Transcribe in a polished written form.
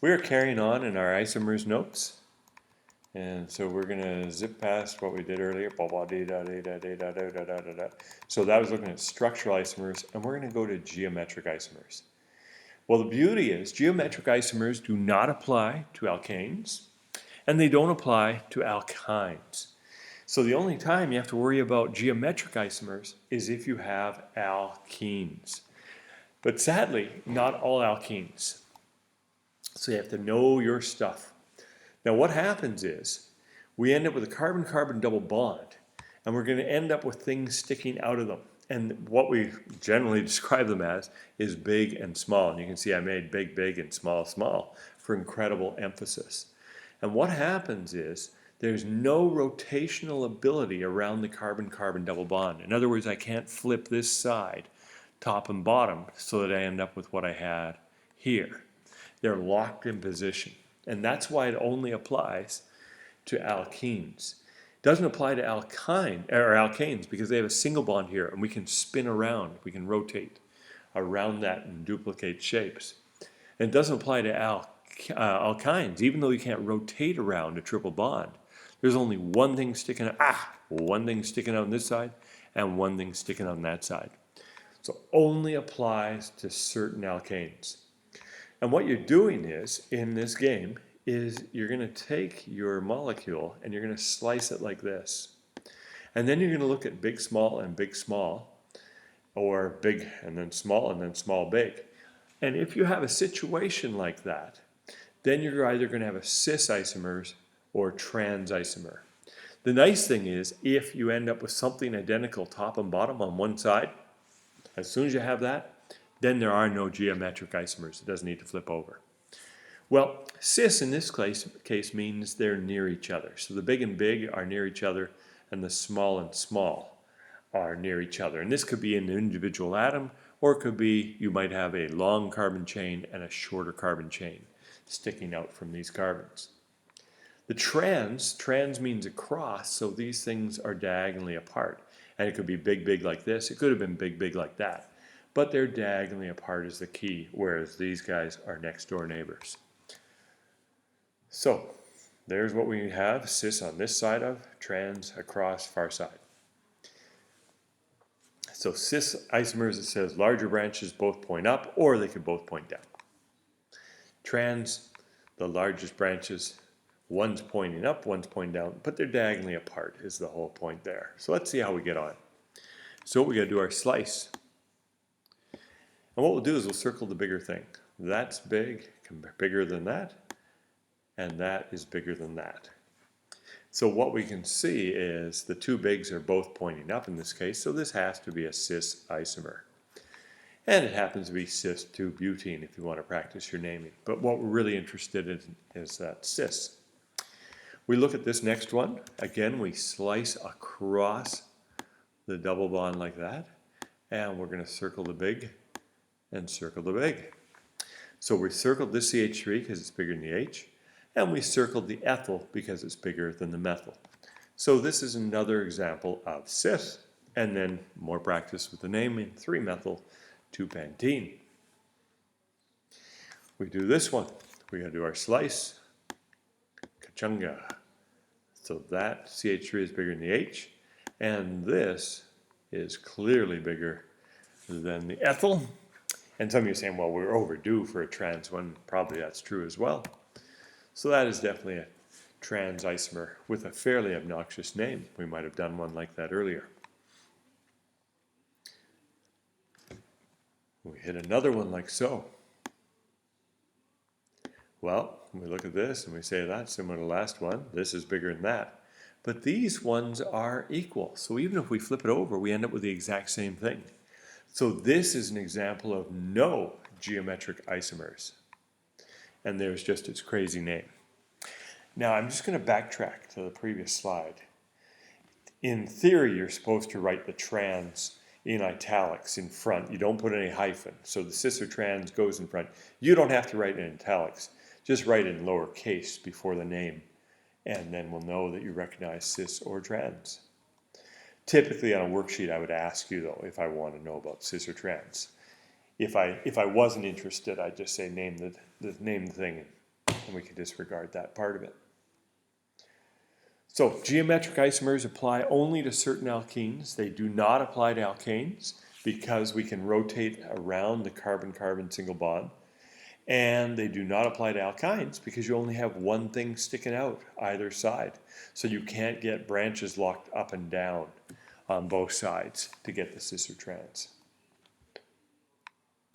We are carrying on in our isomers notes. And so we're going to zip past what we did earlier. So that was looking at structural isomers, and we're going to go to geometric isomers. Well, the beauty is geometric isomers do not apply to alkanes, and they don't apply to alkynes. So the only time you have to worry about geometric isomers is if you have alkenes. But sadly, not all alkenes. So you have to know your stuff. Now what happens is we end up with a carbon-carbon double bond, and we're going to end up with things sticking out of them. And what we generally describe them as is big and small. And you can see I made big, big, and small, small for incredible emphasis. And what happens is there's no rotational ability around the carbon-carbon double bond. In other words, I can't flip this side, top and bottom, so that I end up with what I had here. They're locked in position. And that's why it only applies to alkenes. It doesn't apply to alkanes because they have a single bond here, and we can spin around, we can rotate around that and duplicate shapes. And it doesn't apply to alkynes, even though you can't rotate around a triple bond. There's only one thing sticking out, one thing sticking out on this side, and one thing sticking out on that side. So only applies to certain alkanes. And what you're doing is, in this game, is you're going to take your molecule and you're going to slice it like this. And then you're going to look at big, small, and big, small, or big and then small, big. And if you have a situation like that, then you're either going to have a cis isomers or trans isomer. The nice thing is, if you end up with something identical top and bottom on one side, as soon as you have that, then there are no geometric isomers. It doesn't need to flip over. Well, cis in this case means they're near each other. So the big and big are near each other, and the small and small are near each other. And this could be an individual atom, or it could be you might have a long carbon chain and a shorter carbon chain sticking out from these carbons. The trans means across, so these things are diagonally apart. And it could be big, big like this. It could have been big, big like that. But they're diagonally apart is the key, whereas these guys are next door neighbors. So there's what we have, cis on this side of, trans across far side. So cis isomers, it says larger branches both point up, or they could both point down. Trans, the largest branches, one's pointing up, one's pointing down, but they're diagonally apart is the whole point there. So let's see how we get on. So we got to do our slice. And what we'll do is we'll circle the bigger thing. That's big, bigger than that, and that is bigger than that. So what we can see is the two bigs are both pointing up in this case, so this has to be a cis isomer. And it happens to be cis-2-butene if you want to practice your naming. But what we're really interested in is that cis. We look at this next one. Again, we slice across the double bond like that, and we're going to circle the big and circle the big. So we circled this CH3 because it's bigger than the H, and we circled the ethyl because it's bigger than the methyl. So this is another example of cis, and then more practice with the naming, 3-methyl-2-pentene. We do this one. We got to do our slice. Kachunga. So that CH3 is bigger than the H, and this is clearly bigger than the ethyl. And some of you are saying, well, we're overdue for a trans one. Probably that's true as well. So that is definitely a trans isomer with a fairly obnoxious name. We might have done one like that earlier. We hit another one like so. Well, we look at this and we say that's similar to the last one. This is bigger than that. But these ones are equal. So even if we flip it over, we end up with the exact same thing. So this is an example of no geometric isomers. And there's just its crazy name. Now I'm just going to backtrack to the previous slide. In theory, you're supposed to write the trans in italics in front. You don't put any hyphen. So the cis or trans goes in front. You don't have to write it in italics. Just write it in lowercase before the name. And then we'll know that you recognize cis or trans. Typically on a worksheet I would ask you though if I want to know about cis or trans. If I wasn't interested, I'd just say name the thing and we can disregard that part of it. So geometric isomers apply only to certain alkenes. They do not apply to alkanes because we can rotate around the carbon-carbon single bond. And they do not apply to alkynes because you only have one thing sticking out either side. So you can't get branches locked up and down on both sides to get the cis or trans.